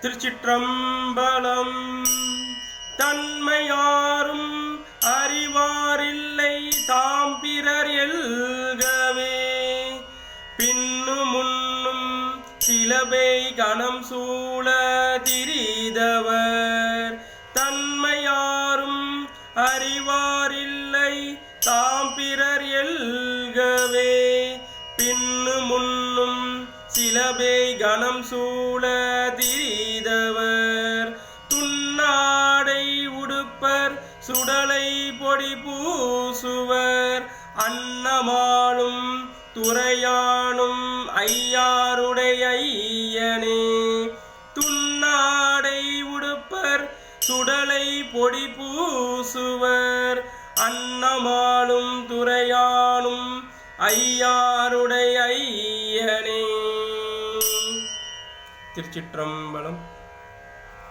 திருச்சிற்றம்பலம். தன்மையாரும் அறிவாரில்லை தாம் பிறர் எல்கவே, பின்னு முன்னும் சிலபை கணம் சூழ திரிதவர். தன்மையாரும் அறிவாரில்லை தாம் பிறர் எல்கவே, பின்னு முன்னும் சிலபை கணம் சூழ திரிதவர். துன்னாடை உடுப்பர் சுடலை பொடி பூசுவர், அன்னமாளும் துறையானும் ஐயாருடைய ஐயனே. துன்னாடை உடுப்பர் சுடலை பொடி பூசுவர், அன்னமாளும் துறையானும் ஐயாருடைய ஐயனே. திருச்சிற்றம்பலம்.